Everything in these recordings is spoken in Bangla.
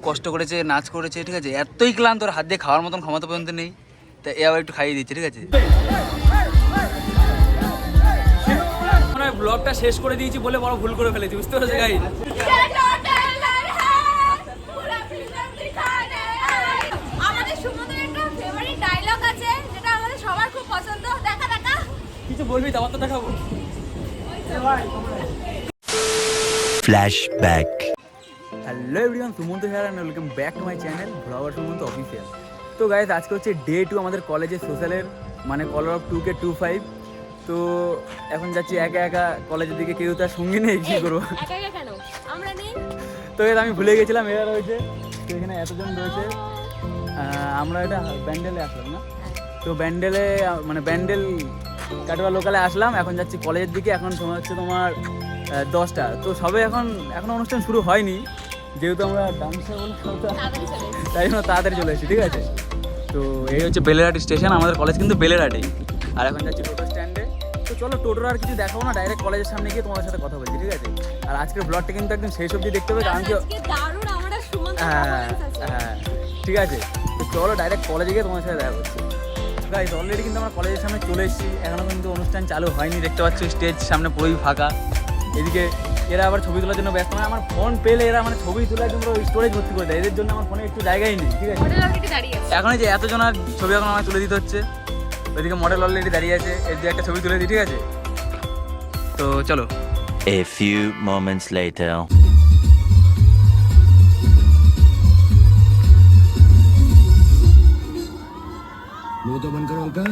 কষ্ট করেছে, নাচ করেছে, ঠিক আছে, এতই ক্লান্ত ওর হাত দিয়ে খাওয়ার মতন ক্ষমতা পর্যন্ত নেই, তা এ আবার একটু খাইয়ে দিচ্ছে, ঠিক আছে। ব্লগটা শেষ করে দিয়েছি বলে বড় ভুল করে ফেলেছি, বুঝতে পারছো গাইস। আমাদের সুমনের একটা ফেভারিট ডায়লগ আছে যেটা আমাদের সবার খুব পছন্দ। দেখা দেখা কিছু বলবি তো, তো দেখাবো। Flashback. Hello everyone, Sumanta here and welcome back to my channel blogger Sumanta official. তো গাইস, আজকে হচ্ছে ডে 2 আমাদের কলেজের সোশ্যালের, মানে কলার অফ 2K25। তো এখন যাচ্ছি একা একা কলেজের দিকে, কেউ তার সঙ্গে নেই, কী করবো। একা একা কেন? আমরা নেই। তো এটা আমি ভুলে গেছিলাম, এরা রয়েছে, তো এখানে এতজন রয়েছে। আমরা এটা ব্যান্ডেলে আসলাম না, তো ব্যান্ডেলে মানে ব্যান্ডেল কাটোয়া লোকালে আসলাম। এখন যাচ্ছি কলেজের দিকে, এখন সময় হচ্ছে তোমার 10টা। তো সবে এখন অনুষ্ঠান শুরু হয়নি, যেহেতু আমরা ডান্সার বলে তাই জন্য তাড়াতাড়ি চলে এসেছি, ঠিক আছে। তো এই হচ্ছে বেলেরহাট স্টেশন, আমাদের কলেজ কিন্তু বেলেরহাটেই। আর এখন যাচ্ছি টোটো স্ট্যান্ডে। তো চলো, টোটোর আর কিছু দেখাবো না, ডাইরেক্ট কলেজের সামনে গিয়ে তোমাদের সাথে কথা বলছি, ঠিক আছে। আর আজকের ব্লগটা কিন্তু একদম শেষ অবধি দেখতে হবে, কারণ কি হ্যাঁ হ্যাঁ ঠিক আছে। তো চলো ডাইরেক্ট কলেজে গিয়ে তোমার সাথে দেখা করছি। গাইস, অলরেডি কিন্তু আমরা কলেজের সামনে চলে এসেছি, এখনও কিন্তু অনুষ্ঠান চালু হয়নি, দেখতে পাচ্ছি স্টেজ সামনে পুরোই ফাঁকা। এদিকে এরা আবার ছবি তোলার জন্য ব্যস্ত, মানে আমার ফোন পেলে এরা মানে ছবি তোলার জন্য স্টোরেজ ভর্তি করে দেয়, এদের জন্য আমার ফোনে একটু জায়গাই নেই, ঠিক আছে। এখন এই যে এতজনের ছবি এখন আমার তুলে দিতে হচ্ছে, ওইদিকে মডেল অলরেডি দাঁড়িয়ে আছে, এর দিয়ে একটা ছবি তুলে দিই, ঠিক আছে। তো চলো। A few moments later. मुंह तो बंद करो अंकल।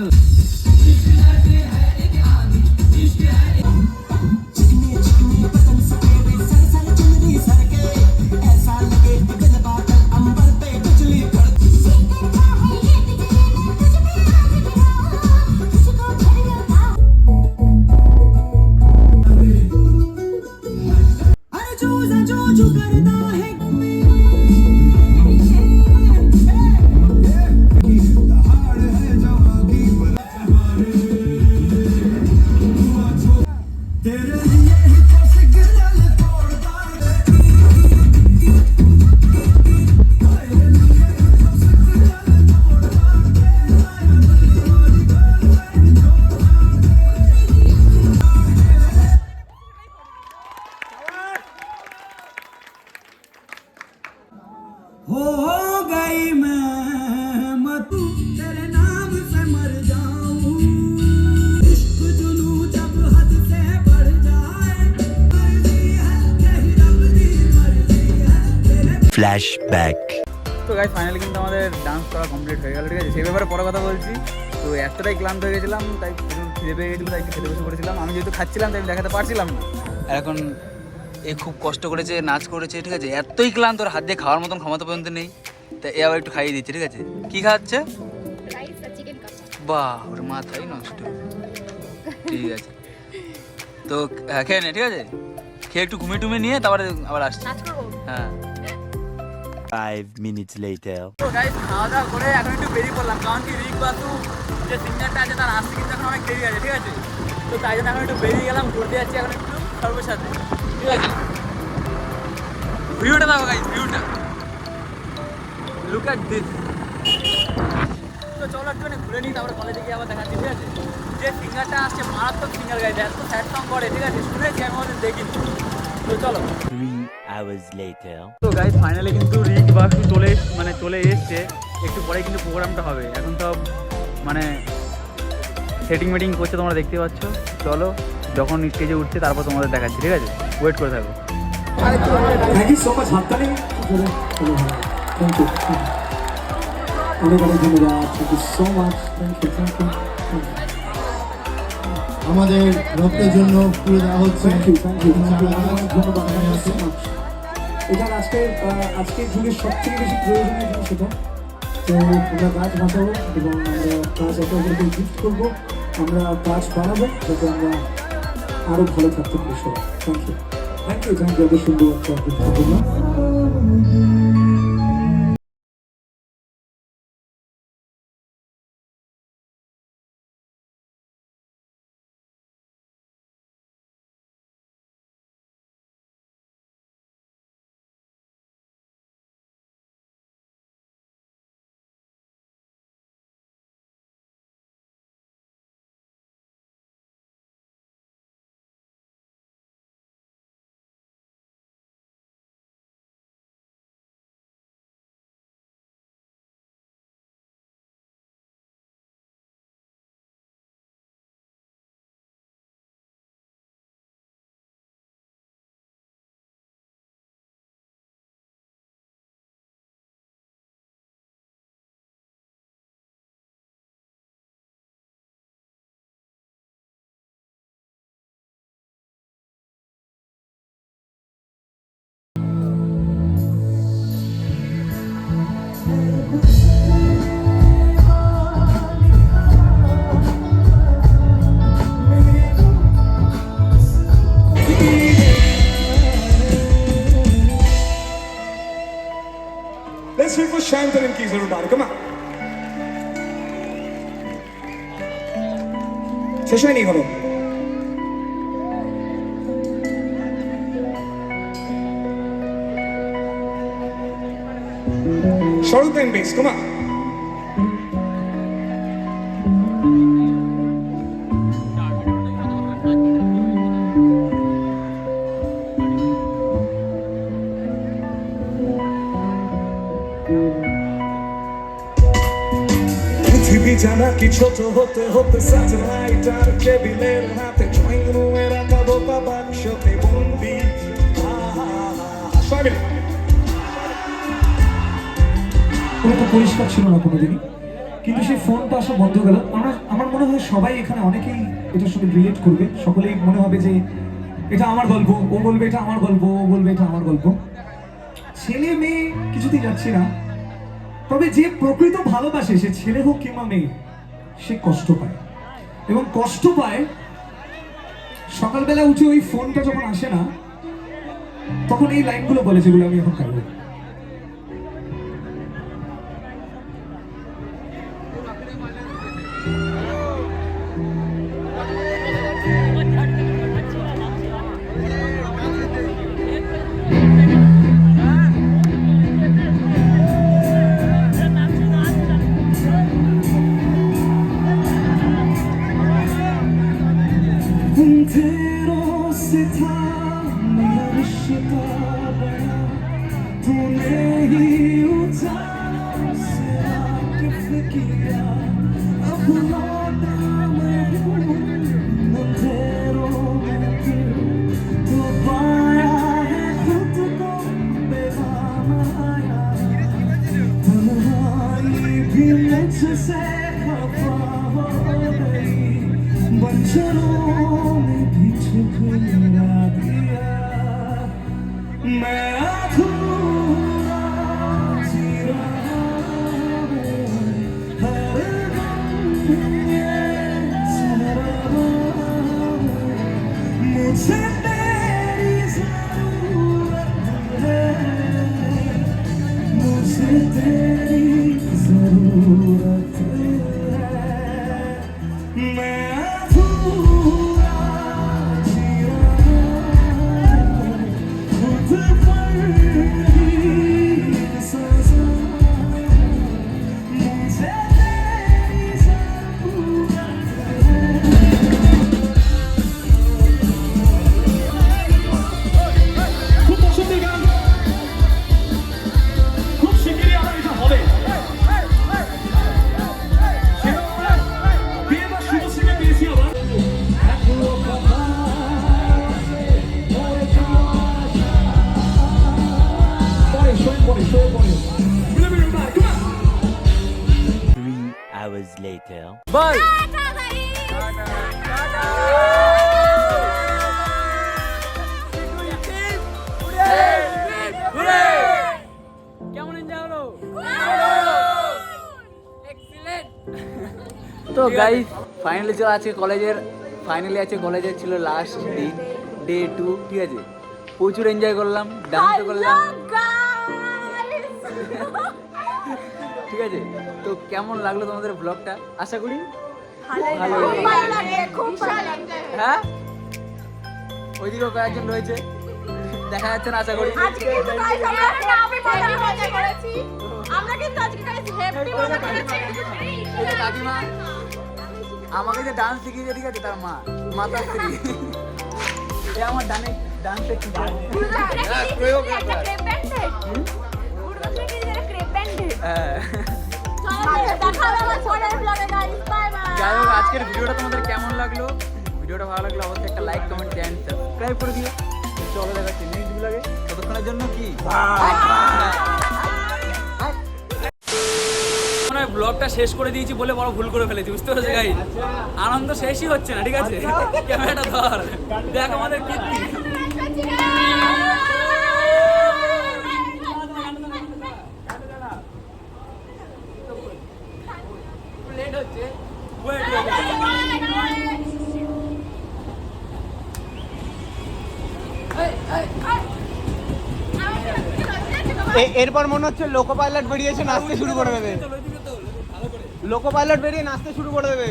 हो गई मैं मत तेरे नाम से मर जाऊं, इश्क जुनू जब हद से बढ़ जाए, मर्जी है तेरी रब दी मर्जी है तेरे। Flashback. তো গাইস, ফাইনালি কিন্তু আমাদের ডান্স করা কমপ্লিট হয়ে গেল, ঠিক আছে। সেই ব্যাপারে পরে কথা বলছি। তো এতটাই ক্লান্ত হয়ে গেছিলাম, তাই খিদে পেয়ে গেছিলো, তাই একটু খেতে বসে পড়েছিলাম। আমি যেহেতু খাচ্ছিলাম তাই আমি দেখাতে পারছিলাম না। আর এখন এ খুব কষ্ট করেছে, নাচ করেছে, ঠিক আছে, এতই ক্লান্ত ওর হাত দিয়ে খাওয়ার মতন ক্ষমতা পর্যন্ত নেই, তা এ আবার একটু খাইয়ে দিচ্ছে, ঠিক আছে। কী খাওয়াচ্ছে? বাহ, ওর মাথাই নষ্ট, ঠিক আছে। তো খেয়ে নে, ঠিক আছে, খেয়ে একটু ঘুমিয়ে টুমিয়ে নিয়ে তারপরে আবার আসছি। হ্যাঁ। 5 minutes later. তো গাইস, খাওয়া দাওয়া করে এখন একটু বেরিয়ে পড়লাম, কারণ কি রিক বাসু যে সিঙ্গারটা আছে তার আসতে কিন্তু এখন অনেক দেরি আছে, ঠিক আছে। তো তাই জন্য এখন একটু বেরিয়ে গেলাম, ঘুরতে যাচ্ছি এখন একটু সর্বের সাথে, ঠিক আছে। ভিউটা দেখো গাইস, ভিউটা লুক অ্যাট দিস। তো চলো একটুখানি ঘুরে নিই, তারপরে কলেজে গিয়ে আবার দেখাচ্ছি, ঠিক আছে। যে সিঙ্গারটা আসছে মারাত্মক সিঙ্গার গাইছে, এত স্যাড সং করে, ঠিক আছে, শুনেছি আমি ওদের দেখিনি। তো চলো। 3 hours later. তো গাইস, ফাইনালি কিন্তু রিক বাসু চলে এসছে, একটু পরে কিন্তু প্রোগ্রামটা হবে। এখন সব মানে সেটিং মেটিং করছে, তোমরা দেখতে পাচ্ছ। চলো, যখন স্টেজে উঠছে তারপর তোমাদের দেখাচ্ছি, ঠিক আছে, ওয়েট করে থাকো। Thank you so much. हाथ ताली। थैंक यू অনেক অনেক ধন্যবাদ। Thank you so much. Thank you thank you. আমাদের রক্তের জন্য পুরো দেওয়া হচ্ছে। থ্যাংক ইউ থ্যাংক ইউ ধন্যবাদ। এটা আজকের যুগের সবথেকে বেশি প্রয়োজনীয় জিনিস এটা। তো আমরা গাছ বাঁচাবো এবং আমরা গাছ একে অপরকে গিফট করবো, আমরা গাছ বাড়াবো যাতে আমরা আরও ভালো থাকতে পারি সবাই। Thank you thank you thank you. এত সুন্দর একটা গুরুত্বপূর্ণ शांत की जरूर बार कमा শেষ হয়নি হলো Short and bass, come on. পৃথিবী জানা কি ছোট হতে হতে স্যাটেলাইট আর টেবিলের হাতে ড্রয়িং রুমে রাখা বোকা বাক্সতে বন্দি সবাই পুরোটা পরিষ্কার ছিল না কোনোদিনই, কিন্তু সেই ফোনটা আসা বন্ধ হয়ে গেল। আমার মনে হয় সবাই এখানে অনেকেই এটার সঙ্গে রিলেট করবে, সকলেই মনে হবে যে এটা আমার গল্প, ও বলবে এটা আমার গল্প, ও বলবে এটা আমার গল্প। ছেলে মেয়ে কিছুতেই যাচ্ছি না, তবে যে প্রকৃত ভালোবাসে সে ছেলে হোক কিংবা মেয়ে, সে কষ্ট পায়, এবং কষ্ট পায় সকালবেলা উঠে ওই ফোনটা যখন আসে না, তখন এই লাইনগুলো বলে যেগুলো আমি এখন গাইব। तेरों से था मेरा रिश्ता बना, तूने ही उजालों से वाकिफ किया, अब लौटा मैं हूँ अंधेरों में फिर, तो पाया है खुद को बेगाना, तन्हाई भी मुझसे खफा हो गई, बंचरों में भी ठुकरा दिया, मैं अधूरा जी रहा हूँ, हर दम ये सह रहा हूँ, मुझे तेरी ज़रूरत है, मुझे तेरी ज़रूरत है, मैं Hours later. Bye. কেমন এনজয় হলো? তো গাইস ফাইনালি ছিল আজকে কলেজের ছিল লাস্ট দিন, ডে 2, ঠিক আছে। প্রচুর এনজয় করলাম, ডান্স করলাম, ঠিক আছে। তো কেমন লাগলো তোমাদের ব্লগটা? আশা করি ভালো হ্যাঁ। ওইদিকেও কয়েকজন রয়েছে, দেখা যাচ্ছে না আশা করি। কাকিমা আমাকে যে ডান্স শিখিয়েছে, ঠিক আছে, তার মাতার স্ত্রী, আমার ডান্স শিখিয়েছে। যাই হোক, আজকের ভিডিওটা তোমাদের কেমন লাগলো? ভিডিওটা ভালো লাগলো অবশ্যই একটা লাইক, কমেন্ট, এন্ড সাবস্ক্রাইব করে দিও। চলো দেখাচ্ছি নেক্সট ব্লগে, ততক্ষণের জন্য কি ব্লগটা শেষ করে দিয়েছি বলে বড় ভুল করে ফেলেছি, বুঝতে পেরেছো গাইস? আনন্দ শেষই হচ্ছে না, ঠিক আছে। ক্যামেরাটা ধর, দেখ আমাদের কীর্তি। লেট হচ্ছে, ওয়েট এরপর মনে হচ্ছে লোকো পাইলট বেরিয়েছে, নাচতে শুরু করে দেবে। লোকো পাইলট বেরিয়ে নাচতে শুরু করে দেবে।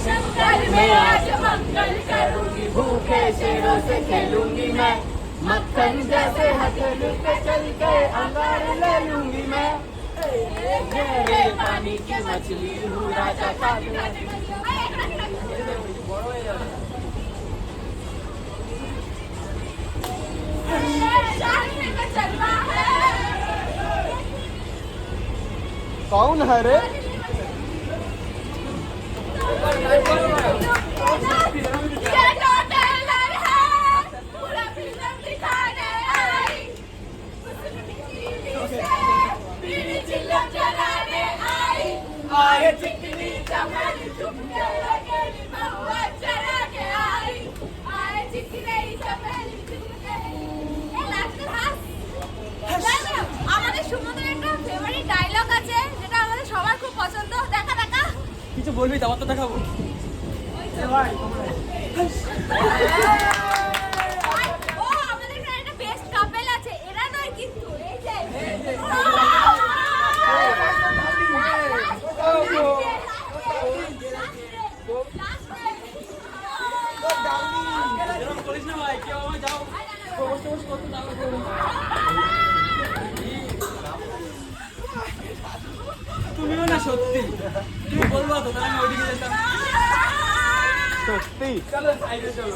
शंकर में आज मंगल करूंगी, भूखे शेरों से खेलूंगी मैं, मक्खन जैसे हथेली पे चल के अंगार ले लूंगी मैं, गहरे पानी की मछली हूँ राजा का। कौन है रे? आए चिकनी चमेली चुपके लगे महुआ चढ़ा के आई, आए चिकनी चमेली चुपके। আমাদের সুমনের একটা ফেভারিট ডায়লগ আছে যেটা আমাদের সবার খুব পছন্দ। দেখা দেখা কিছু বলবি তারপর তো দেখাবো। ও আমাদের এখানে একটা বেস্ট কাপল আছে, এরা নয় কিন্তু এই যে তুমিও না সত্যি তুমি বলবো তো তাহলে আমি ওইদিকে যেতাম। সত্যি চলো সাইডে চলো।